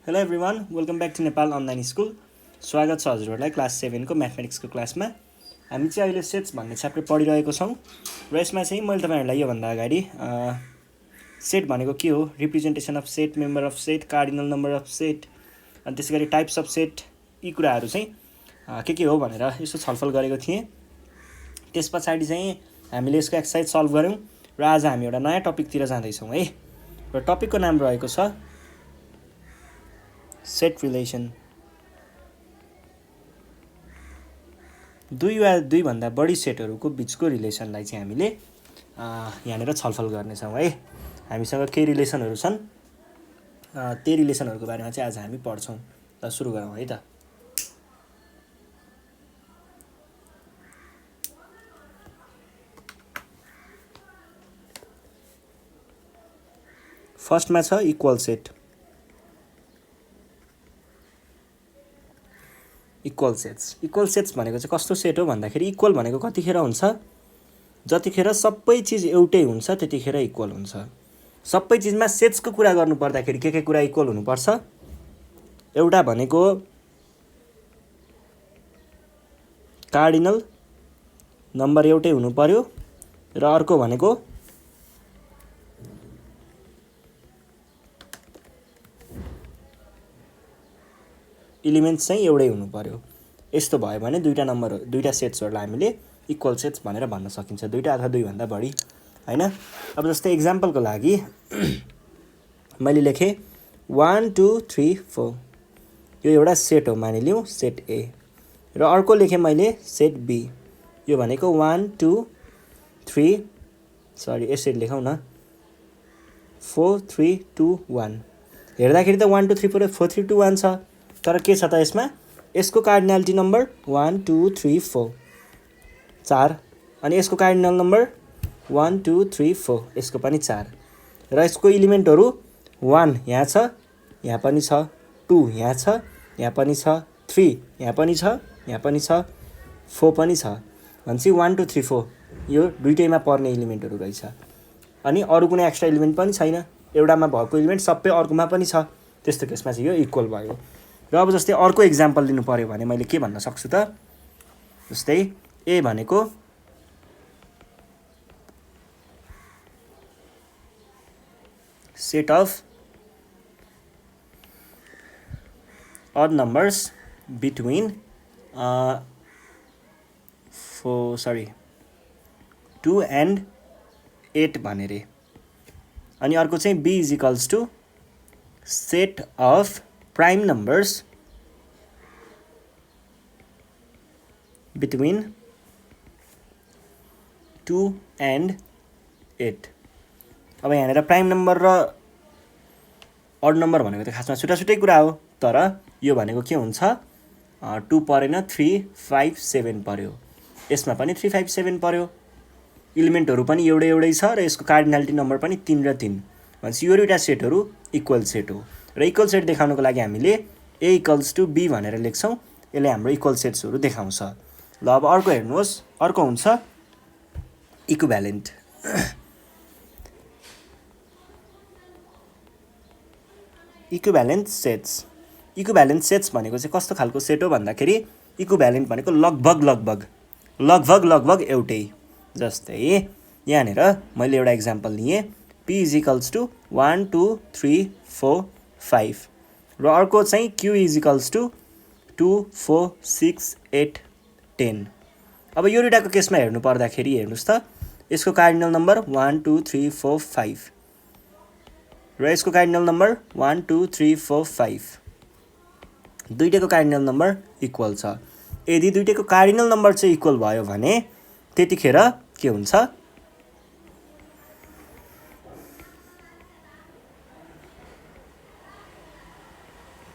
Hello everyone, welcome back to Nepal online school. स्वागत छ हजुरहरूलाई क्लास 7 को म्याथमेटिक्सको क्लासमा। हामी चाहिँ अहिले सेट्स भन्ने च्याप्टर पढिरहेको छौँ र यसमा चाहिँ मैले तपाईँहरूलाई योभन्दा अगाडि सेट भनेको के हो, representation of set, member of set, cardinal number of set, अनि त्यसै गरी टाइप्स अफ सेट, यी कुराहरू चाहिँ के हो भनेर यसो छलफल गरेको थिएँ। त्यस पछाडि चाहिँ हामीले यसको एक्सर्साइज सल्भ गऱ्यौँ र आज हामी एउटा नयाँ टपिकतिर जाँदैछौँ है। र टपिकको नाम रहेको छ सेट रिलेसन। दुई वा दुईभन्दा बढी सेटहरूको बिचको रिलेसनलाई चाहिँ हामीले यहाँनिर छलफल गर्नेछौँ है। हामीसँग के रिलेसनहरू छन्, त्यही रिलेसनहरूको बारेमा चाहिँ आज हामी पढ्छौँ। त सुरु गरौँ है त। फर्स्टमा छ इक्वल सेट। इक्वल सेट्स भनेको चाहिँ कस्तो सेट हो भन्दाखेरि इक्वल भनेको कतिखेर हुन्छ, जतिखेर सबै चिज एउटै हुन्छ त्यतिखेर इक्वल हुन्छ। सबै चिजमा सेट्सको कुरा गर्नु पर्दाखेरि के कुरा इक्वल हुनुपर्छ? एउटा भनेको कार्डिनल नम्बर एउटै हुनु पर्यो र अर्को भनेको इलिमेन्ट्स चाहिँ एउटै हुनु पर्यो। यस्तो भयो भने दुईटा सेट्सहरूलाई हामीले इक्वल सेट्स भनेर भन्न सकिन्छ, दुईटा अथवा दुईभन्दा बढी हैन। अब जस्तै एक्जाम्पलको लागि मैले लेखेँ 1 2 3 4, यो एउटा सेट हो मानिलिउँ, सेट ए। र अर्को लेखेँ मैले सेट बी, यो भनेको 1 2 3 यसरी लेखौँ न 4 3 2 1। हेर्दाखेरि त 1 2 3 4 3 2 1 छ, तर के छ त यसको कार्डिनलिटी नम्बर 1 2 3 4 4, अनि यसको कार्डिनल नम्बर 1 2 3 4, यसको पनि 4, र यसको इलिमेन्टहरू 1 यहाँ छ, यहाँ पनि छ, 2 यहाँ छ, यहाँ पनि छ, 3 यहाँ पनि छ, यहाँ पनि छ, 4 पनि छ। भनेपछि 1 2 3 4 यो दुईटैमा पर्ने इलिमेन्टहरू रहेछ। अनि अरू कुनै एक्स्ट्रा इलिमेन्ट पनि छैन, एउटामा भएको इलिमेन्ट सबै अर्कोमा पनि छ। त्यस्तो केसमा चाहिँ यो इक्वल भयो। र अब जस्तै अर्को इक्जाम्पल लिनु पर्यो भने मैले के भन्न सक्छु त, जस्तै ए भनेको set of odd numbers between 2 and 8 भने रे। अनि अर्को चाहिँ b is equals to set of prime numbers between 2 and 8। अब यहाँनिर प्राइम नम्बर र अड नम्बर भनेको त खासमा छुट्टा छुट्टै कुरा हो, तर यो भनेको के हुन्छ 2 परेन, 3 5 7 पर्यो, यसमा पनि 3 5 7 पर्यो, इलिमेन्टहरू पनि एउटै छ र यसको कार्डिनलिटी नम्बर पनि 3 र 3। भनेपछि यो दुईटा सेटहरू इक्वल सेट हो। र इक्वल सेट देखाउनको लागि हामीले ए इक्वल्स टु बी भनेर लेख्छौँ, यसले हाम्रो इक्वल सेट्सहरू देखाउँछ। ल अब अर्को हेर्नुहोस्, अर्को हुन्छ इक्विभ्यालेन्ट। इक्विभ्यालेन्ट सेट्स भनेको चाहिँ कस्तो खालको सेट हो भन्दाखेरि इक्विभ्यालेन्ट भनेको लगभग एउटै। जस्तै यहाँनिर मैले एउटा इक्जाम्पल लिएँ, p इज इक्वल्स टु 1 2 3 4 5, र अर्को चाहिँ q इज इक्वल्स टु 2 4 6 8 10। अब यो दुईटाको केसमा हेर्नु पर्दाखेरि हेर्नुहोस् त, यसको कार्डिनल नम्बर 1 2 3 4 5 र यसको कार्डिनल नम्बर 1 2 3 4 5, दुईटैको कार्डिनल नम्बर इक्वल छ। यदि दुईटैको कार्डिनल नम्बर चाहिँ इक्वल भयो भने त्यतिखेर के हुन्छ,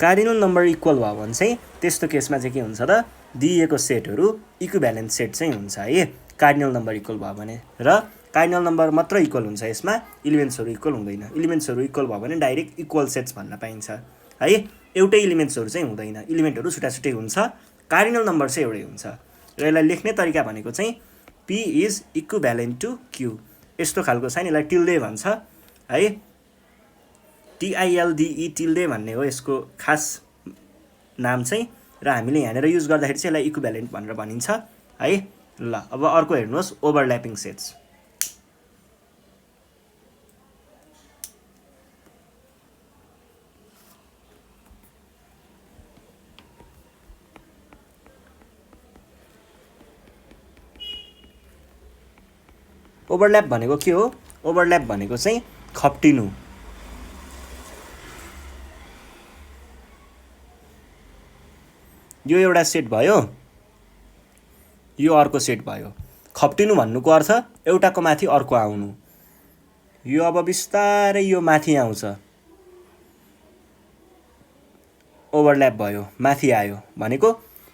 कार्डिनल नम्बर इक्वल भयो भने चाहिँ त्यस्तो केसमा चाहिँ के हुन्छ त, दिएको सेटहरू इक्विभ्यालेन्ट सेट चाहिँ हुन्छ है। कार्डिनल नम्बर इक्वल भयो भने, र कार्डिनल नम्बर मात्र इक्वल हुन्छ, यसमा इलिमेन्ट्सहरू इक्वल हुँदैन। इलिमेन्ट्सहरू इक्वल भयो भने डाइरेक्ट इक्वल सेट्स भन्न पाइन्छ है। एउटै इलिमेन्ट्सहरू चाहिँ हुँदैन, इलिमेन्टहरू छुट्टा छुट्टै हुन्छ, कार्डिनल नम्बर चाहिँ एउटै हुन्छ। र यसलाई लेख्ने तरिका भनेको चाहिँ p is equivalent to q, यस्तो खालको छ नि, यसलाई टिल्डे भन्छ है। TILDE टिल्डे भन्ने हो यसको खास नाम चाहिँ, र हामीले यहाँनिर युज गर्दाखेरि चाहिँ यसलाई इक्विभ्यालेन्ट भनेर भनिन्छ है। ल अब अर्को हेर्नुहोस् ओभरल्यापिङ सेट्स। ओभरल्याप भनेको के हो? ओभरल्याप भनेको चाहिँ खप्टिनु। यो एउटा सेट भयो, यो अर्को सेट भयो। खप्टिनु भन्नुको अर्थ एउटाको माथि अर्को आउनु। यो अब बिस्तारै यो माथि आउँछ, ओभरल्याप भयो, माथि आयो भनेको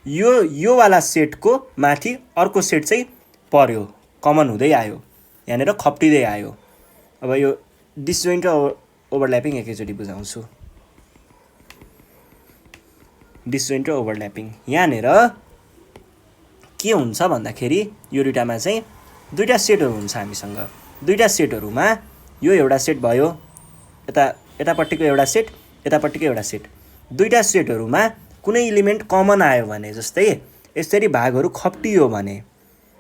यो वाला सेटको माथि अर्को सेट चाहिँ पर्यो, कमन हुँदै आयो, यहाँनिर खप्टिँदै आयो। अब यो डिसजोइन्ट र ओभरल्यापिङ एकैचोटि बुझाउँछु। डिसजोइन्ट र ओभरल्यापिङ यहाँनिर के हुन्छ भन्दाखेरि यो दुईटामा चाहिँ दुईटा सेटहरू हुन्छ हामीसँग। दुईटा सेटहरूमा यो एउटा सेट भयो, यतापट्टिको एउटा सेट, यतापट्टिको एउटा सेट। दुईटा सेटहरूमा कुनै इलिमेन्ट कमन आयो भने, जस्तै यसरी भागहरू खप्टियो भने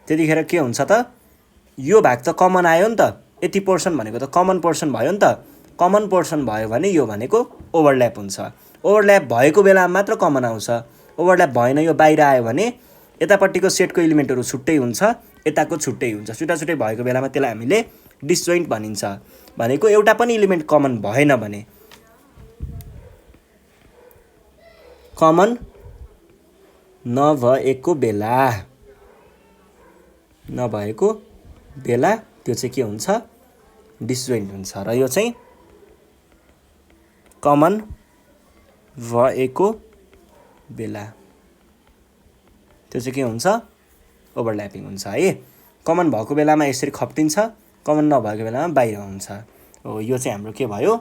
त्यतिखेर के हुन्छ त? यो भाग त कमन आयो नि त, यति पोर्सन भनेको त कमन पोर्सन भयो नि त। कमन पोर्सन भयो भने यो भनेको ओभरल्याप हुन्छ। ओभरल्याप भएको बेलामा मात्र कमन आउँछ। ओभरल्याप भएन, यो बाहिर आयो भने यतापट्टिको सेटको इलिमेन्टहरू छुट्टै हुन्छ, यताको छुट्टै हुन्छ। छुट्टा छुट्टै भएको बेलामा त्यसलाई हामीले डिसजोइन्ट भनिन्छ। भनेको एउटा पनि इलिमेन्ट कमन भएन भने, कमन नभएको बेला त्यो चाहिँ के हुन्छ? डिसजोइन्ट हुन्छ। र यो चाहिँ कमन भएको बेला त्यो चाहिँ के हुन्छ? ओभरल्यापिङ हुन्छ है। कमन भएको बेलामा यसरी खप्टिन्छ, कमन नभएको बेलामा बाहिर हुन्छ। हो, यो चाहिँ हाम्रो के भयो?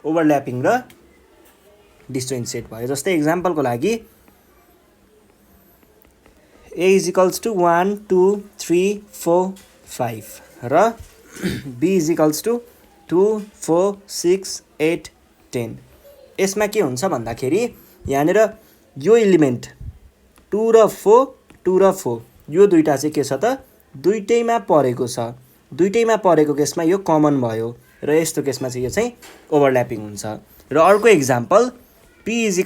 ओभरल्यापिङ र डिसजोइन्ट सेट भयो। जस्तै इक्जाम्पलको लागि A = 1 2 3 4 5 र B = 2 4 6 8 10। यसमा के हुन्छ भन्दाखेरि यहाँनिर यो इलिमेन्ट 2 र 4 यो दुईटा चाहिँ के छ त? दुईटैमा परेको छ। दुईटैमा परेको केसमा यो कमन भयो, र यस्तो केसमा चाहिँ यो चाहिँ ओभरल्यापिङ हुन्छ। र अर्को इक्जाम्पल P =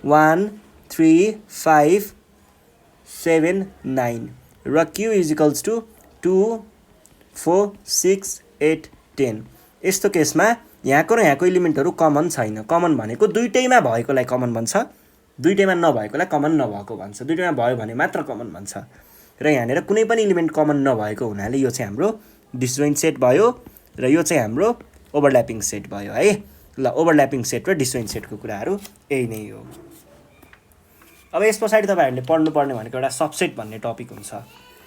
1 3 5 7 9 र Q = 2 4 6 8 10। यस्तो केसमा यहाँको र यहाँको इलिमेन्टहरू कमन छैन। कमन भनेको दुईटैमा भएकोलाई कमन भन्छ, दुईटैमा नभएकोलाई कमन नभएको भन्छ। दुईटैमा भयो भने मात्र कमन भन्छ। र यहाँनिर कुनै पनि इलिमेन्ट कमन नभएको हुनाले यो चाहिँ हाम्रो डिसजोइन्ट सेट भयो, र यो चाहिँ हाम्रो ओभरल्यापिङ सेट भयो है। ल ओभरल्यापिङ सेट र डिसजोइन्ट सेटको कुराहरू यही नै हो। अब यस पछाडि तपाईँहरूले पढ्नुपर्ने भनेको एउटा सबसेट भन्ने टपिक हुन्छ।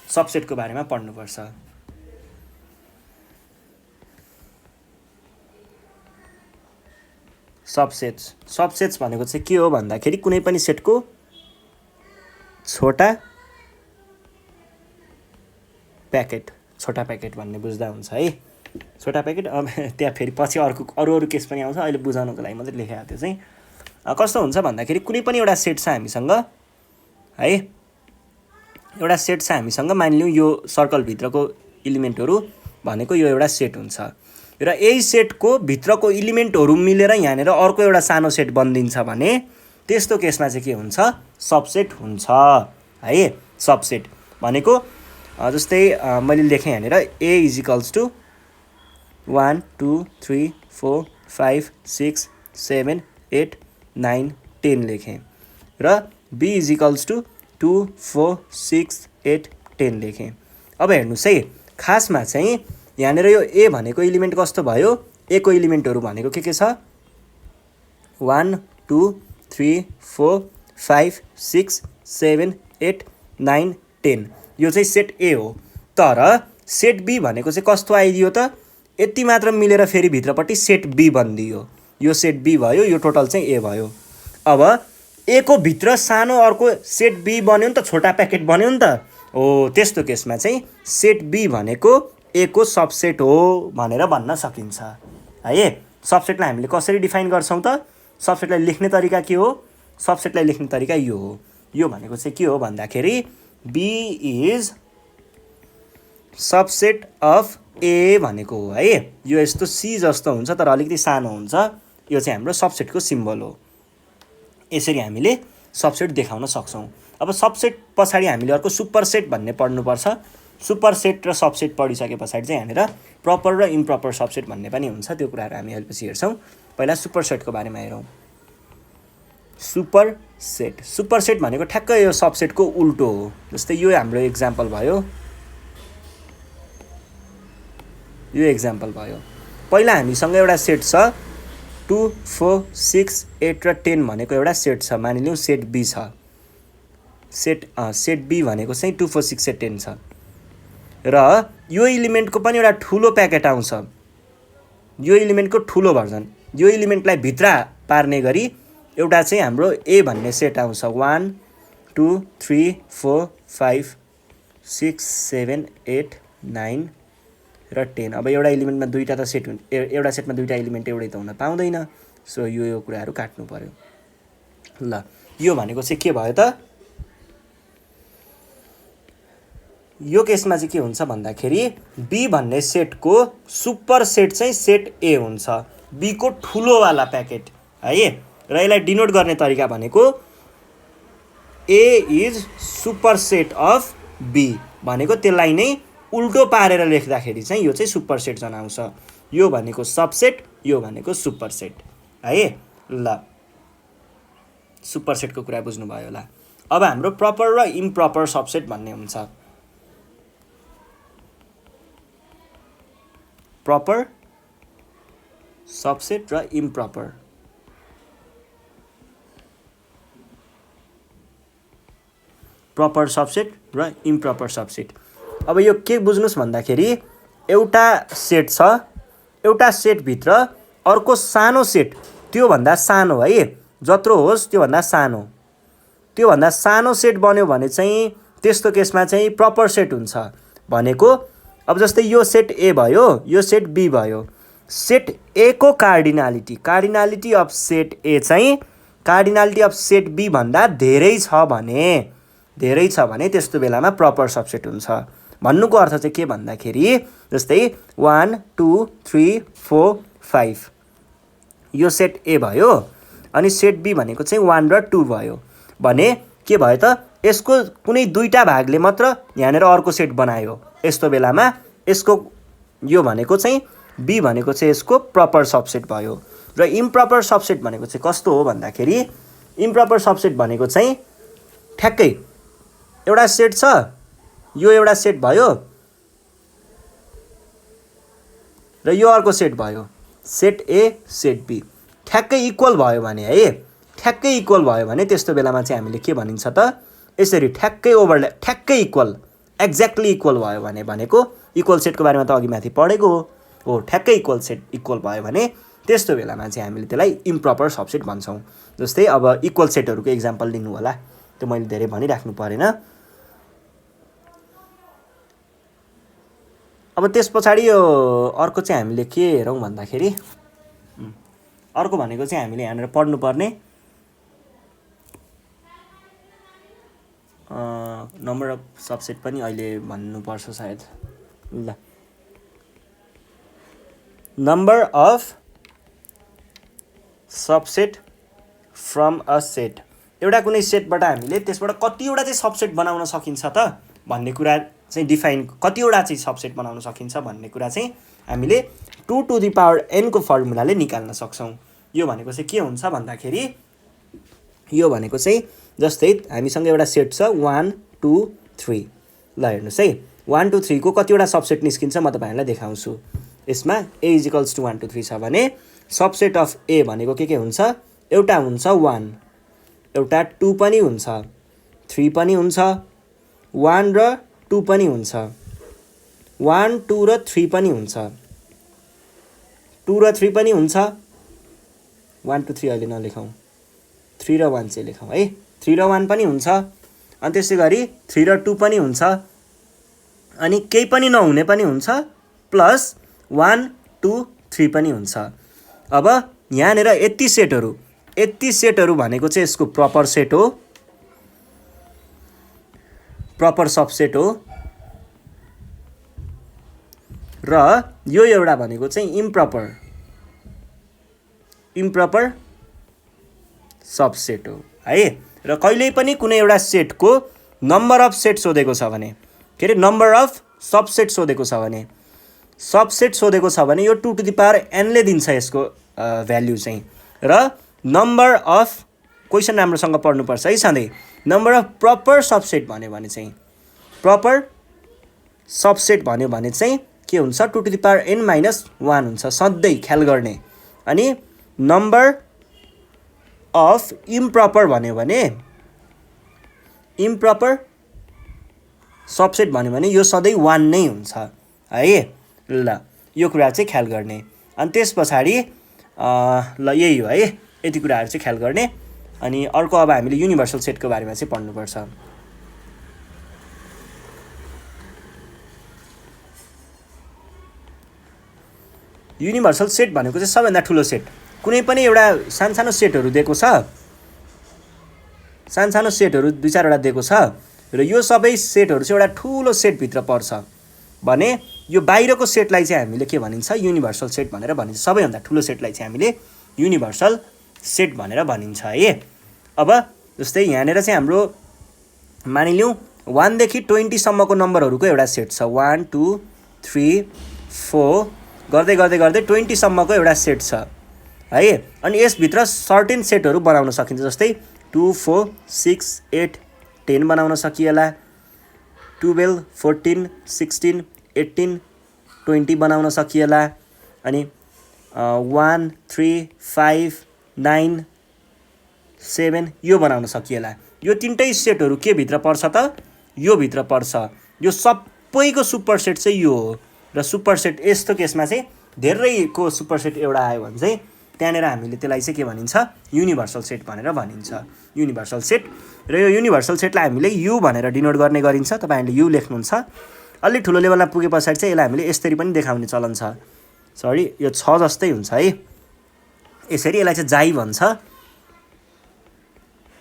सबसेटको बारेमा पढ्नुपर्छ। सबसेट्स भनेको चाहिँ के हो भन्दाखेरि कुनै पनि सेटको छोटा प्याकेट भन्ने बुझ्दा हुन्छ है। छोटा प्याकेट। अब त्यहाँ फेरि पछि अरू केस पनि आउँछ, अहिले बुझाउनको लागि मात्रै लेखेको त्यो चाहिँ कस्तो हुन्छ भन्दाखेरि कुनै पनि एउटा सेट छ हामीसँग है। एउटा सेट छ हामीसँग, मानिलिउँ यो सर्कलभित्रको इलिमेन्टहरू भनेको यो एउटा सेट हुन्छ, र यही सेटको भित्रको इलिमेन्टहरू मिलेर यहाँनिर अर्को एउटा सानो सेट बनिदिन्छ भने त्यस्तो केसमा चाहिँ के हुन्छ? सबसेट हुन्छ है। सबसेट भनेको जस्तै मैले लेखेँ यहाँनिर A = 1 2 3 4 5 6 7 8 9 10 लेखेँ, र B = 2 4 6 8 10 लेखेँ। अब हेर्नुहोस् है, खासमा चाहिँ यहाँनिर यो A भनेको इलिमेन्ट कस्तो भयो? A को इलिमेन्टहरू भनेको के छ? 1 2 3 4 5 6 7 8 9 10। यो चाहिँ सेट A हो। तर सेट B भनेको चाहिँ कस्तो आइदियो त? यति मात्र मिलेर फेरि भित्रपट्टि सेट B बनिदियो। यो सेट B भयो, यो टोटल चाहिँ A भयो। अब A को भित्र सानो अर्को सेट B बन्यो नि त, छोटा प्याकेट बन्यो नि त। हो, त्यस्तो केसमा चाहिँ सेट B भनेको ए को सबसेट हो भनेर भन्न सकिन्छ है। सबसेटलाई हामीले कसरी डिफाइन गर्छौँ त? सबसेटलाई लेख्ने तरिका के हो? सबसेटलाई लेख्ने तरिका यो हो। यो भनेको चाहिँ के हो भन्दाखेरि बी इज सबसेट अफ ए भनेको हो है। यो यस्तो सी जस्तो हुन्छ तर अलिकति सानो हुन्छ। यो चाहिँ हाम्रो सबसेटको सिम्बल हो। यसरी हामीले सबसेट देखाउन सक्छौँ। अब सबसेट पछाडि हामीले अर्को सुपरसेट भन्ने पढ्नुपर्छ। सुपरसेट र सबसेट पढिसके पछाडि चाहिँ यहाँनिर प्रपर र इम्प्रपर सबसेट भन्ने पनि हुन्छ। त्यो कुराहरू हामी अलिपछि हेर्छौँ। पहिला सुपरसेटको बारेमा हेरौँ। सुपरसेट, सुपरसेट भनेको ठ्याक्कै यो सबसेटको उल्टो हो। जस्तै यो हाम्रो एक्जाम्पल भयो, यो एक्जाम्पल भयो। पहिला हामीसँग एउटा सेट छ 2, 4, 6, 8 र 10 भनेको एउटा सेट छ। मानिलिउँ सेट बी छ। सेट बी भनेको चाहिँ 2, 4, 6, 8, 10 छ र यो इलिमेन्टको पनि एउटा ठुलो प्याकेट आउँछ। यो इलिमेन्टको ठुलो भर्जन, यो इलिमेन्टलाई भित्र पार्ने गरी एउटा चाहिँ हाम्रो ए भन्ने सेट आउँछ। 1, 2, 3, 4, 5, 6, 7, 8, 9 र 10। अब एउटा इलिमेन्टमा दुईवटा त सेट एउटा सेटमा दुईवटा इलिमेन्ट एउटै त हुन पाउँदैन। सो यो कुराहरू काट्नु पर्यो। ल यो भनेको चाहिँ के भयो त? यो केसमा चाहिँ के हुन्छ भन्दाखेरि बी भन्ने सेटको सुपर सेट चाहिँ सेट ए हुन्छ। बी को ठुलोवाला प्याकेट है। र यसलाई डिनोट गर्ने तरिका भनेको A is superset of B भनेको त्यसलाई नै उल्टो पारेर लेख्दाखेरि चाहिँ यो चाहिँ सुपर सेट जनाउँछ। यो भनेको सबसेट, यो भनेको सुपर सेट है। ल सुपर सेटको कुरा बुझ्नुभयो होला। अब हाम्रो प्रपर र इम्प्रपर सबसेट भन्ने हुन्छ। प्रपर सबसेट र इम्प्रपर। प्रपर सबसेट र इम्प्रपर सबसेट। अब यो के बुझ्नुस् भन्दाखेरि एउटा सेट छ, एउटा सेटभित्र अर्को सानो सेट त्योभन्दा सानो है, जत्रो होस् त्योभन्दा सानो, त्योभन्दा सानो सेट बन्यो भने चाहिँ त्यस्तो केसमा चाहिँ प्रपर सेट हुन्छ। भनेको अब जस्तै यो सेट ए भयो, यो सेट बी भयो। सेट ए को कार्डिनालिटी अफ सेट ए चाहिँ कार्डिनालिटी अफ सेट बी भन्दा धेरै छ भने त्यस्तो बेलामा प्रपर सबसेट हुन्छ। भन्नुको अर्थ चाहिँ के भन्दाखेरि जस्तै 1, 2, 3, 4, 5 यो सेट ए भयो अनि सेट बी भनेको चाहिँ 1 र 2 भयो भने के भयो त? यसको कुनै दुईटा भागले मात्र यहाँनिर अर्को सेट बनायो। यस्तो बेलामा यसको यो भनेको चाहिँ बी भनेको चाहिँ यसको प्रपर सबसेट भयो। र इम्प्रपर सबसेट भनेको चाहिँ कस्तो हो भन्दाखेरि इम्प्रपर सबसेट भनेको चाहिँ ठ्याक्कै एउटा सेट छ, यो एउटा सेट भयो र यो अर्को सेट भयो। सेट ए सेट बी ठ्याक्कै इक्वल भयो भने है, ठ्याक्कै इक्वल भयो भने त्यस्तो बेलामा चाहिँ हामीले के भनिन्छ त? यसरी ठ्याक्कै ओभरल्याप, ठ्याक्कै इक्वल, एक्ज्याक्टली इक्वल भयो भने भनेको इक्वल सेटको बारेमा त अघि माथि पढेको हो। ठ्याक्कै इक्वल सेट इक्वल भयो भने त्यस्तो बेलामा चाहिँ हामीले त्यसलाई इम्प्रपर सबसेट भन्छौँ। जस्तै अब इक्वल सेटहरूको इक्जाम्पल लिनु होला, त्यो मैले धेरै भनिराख्नु परेन। अब त्यस पछाडि यो अर्को चाहिँ हामीले के हेरौँ भन्दाखेरि अर्को भनेको चाहिँ हामीले यहाँनिर पढ्नुपर्ने नम्बर अफ सबसेट पनि अहिले भन्नुपर्छ सायद। ल number of subset from a set. एउटा कुनै सेटबाट हामीले त्यसबाट कतिवटा चाहिँ सबसेट बनाउन सकिन्छ त भन्ने कुरा चाहिँ डिफाइन, कतिवटा चाहिँ सबसेट बनाउन सकिन्छ भन्ने कुरा चाहिँ हामीले 2 to the power n को फर्मुलाले निकाल्न सक्छौँ। यो भनेको चाहिँ के हुन्छ भन्दाखेरि यो भनेको चाहिँ जस्तै हामीसँग एउटा सेट छ 1, 2, 3। ल हेर्नुहोस् है, 1, 2, 3 को कतिवटा सबसेट निस्किन्छ म तपाईँहरूलाई देखाउँछु। यसमा a = 1, 2, 3 छ भने सबसेट अफ ए भनेको के हुन्छ? एउटा हुन्छ 1, एउटा 2 पनि हुन्छ, 3 पनि हुन्छ, 1 र 2 पनि हुन्छ, 1, 2 र 3 पनि हुन्छ, 2 र 3 पनि हुन्छ। 1, 2, 3 अहिले नलेखौँ, 3 र 1 चाहिँ लेखौँ है। 3 र 1 पनि हुन्छ, अनि त्यसै गरी 3 र 2 पनि हुन्छ, अनि केही पनि नहुने पनि हुन्छ, प्लस 1 2 3 पनि हुन्छ। अब यहाँनिर यति सेटहरू भनेको चाहिँ यसको प्रपर सेट हो, प्रपर सबसेट हो, र यो एउटा भनेको चाहिँ इम्प्रपर सबसेट हो है। र कहिल्यै पनि कुनै एउटा सेटको नम्बर अफ सेट सोधेको छ भने, के अरे नम्बर अफ सबसेट सोधेको छ भने, सबसेट सोधेको छ भने यो 2 टु द पावर n ले दिन्छ यसको भ्याल्यु चाहिँ। र नम्बर अफ क्वेसन राम्रोसँग पढ्नुपर्छ है सधैँ। नम्बर अफ प्रपर सबसेट भन्यो भने चाहिँ, प्रपर सबसेट भन्यो भने चाहिँ के हुन्छ, 2 to the power n minus 1 हुन्छ, सधैँ ख्याल गर्ने। अनि नम्बर अफ इम्प्रपर भन्यो भने, इम्प्रपर सबसेट भन्यो भने यो सधैँ 1 नै हुन्छ है। ल यो कुरा चाहिँ ख्याल गर्ने। अनि त्यस पछाडि ल यही हो है, यति कुराहरू चाहिँ ख्याल गर्ने। अनि अर्को अब हामीले युनिभर्सल सेटको बारेमा चाहिँ पढ्नुपर्छ। युनिभर्सल सेट भनेको चाहिँ सबैभन्दा ठुलो सेट। कुनै पनि एउटा सानसानो सेटहरू दिएको छ, सानसानो सेटहरू 2-4 वटा दिएको छ, र यो सबै सेटहरू चाहिँ एउटा ठुलो सेटभित्र पर्छ भने यो बाहिरको सेटलाई चाहिँ हामीले के भनिन्छ, युनिभर्सल सेट भनेर भनिन्छ। सबैभन्दा ठुलो सेटलाई चाहिँ हामीले युनिभर्सल सेट भनेर भनिन्छ है। अब जस्तै यहाँनिर चाहिँ हाम्रो मानिलिउँ 1 देखि 20 सम्मको नम्बरहरूको एउटा सेट छ, 1 2 3 4 गर्दै गर्दै गर्दै 20 सम्मको एउटा सेट छ है। अनि यसभित्र सर्टेन सेटहरू बनाउन सकिन्छ, जस्तै 2 4 6 8 10 बनाउन सकिएला, 12 14 16 18 20 बनाउन सकिएला, अनि 1 3 5 9 7 यो बनाउन सकिएला। यो तिनटै सेटहरू के भित्र पर्छ त, यो भित्र पर्छ। यो सबैको सुपर सेट चाहिँ यो हो। र सुपर सेट यस्तो केसमा चाहिँ धेरैको सुपर सेट एउटा आयो भने चाहिँ त्यहाँनिर हामीले त्यसलाई चाहिँ के भनिन्छ, युनिभर्सल सेट भनेर भनिन्छ, युनिभर्सल सेट। र यो युनिभर्सल सेटलाई हामीले यु भनेर डिनोट गर्ने गरिन्छ। तपाईँहरूले यु लेख्नुहुन्छ। अलि ठुलो लेभलमा पुगे पछाडि चाहिँ यसलाई हामीले यसरी पनि देखाउने चलन छ। सरी, यो 6 जस्तै हुन्छ है। यसरी यसलाई चाहिँ जाई भन्छ,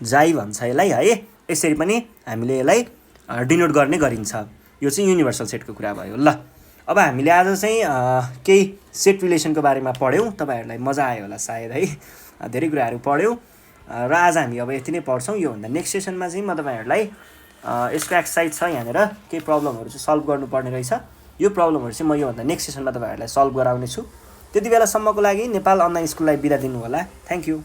जाई भन्छ यसलाई है। यसरी पनि हामीले यसलाई डिनोट गर्ने गरिन्छ। यो चाहिँ युनिभर्सल सेटको कुरा भयो। ल अब हामीले आज चाहिँ केही सेट रिलेसनको बारेमा पढ्यौँ। तपाईँहरूलाई मजा आयो होला सायद है, धेरै कुराहरू पढ्यौँ। र आज हामी अब यति नै पढ्छौँ। योभन्दा नेक्स्ट सेसनमा चाहिँ म तपाईँहरूलाई यसको एक्सर्साइज छ, यहाँनिर केही प्रब्लमहरू चाहिँ सल्भ गर्नुपर्ने रहेछ। यो प्रब्लमहरू चाहिँ म योभन्दा नेक्स्ट सेसनमा तपाईँहरूलाई सल्भ गराउने छु। त्यति बेलासम्मको लागि नेपाल अनलाइन स्कुललाई बिदा दिनु होला। Thank you.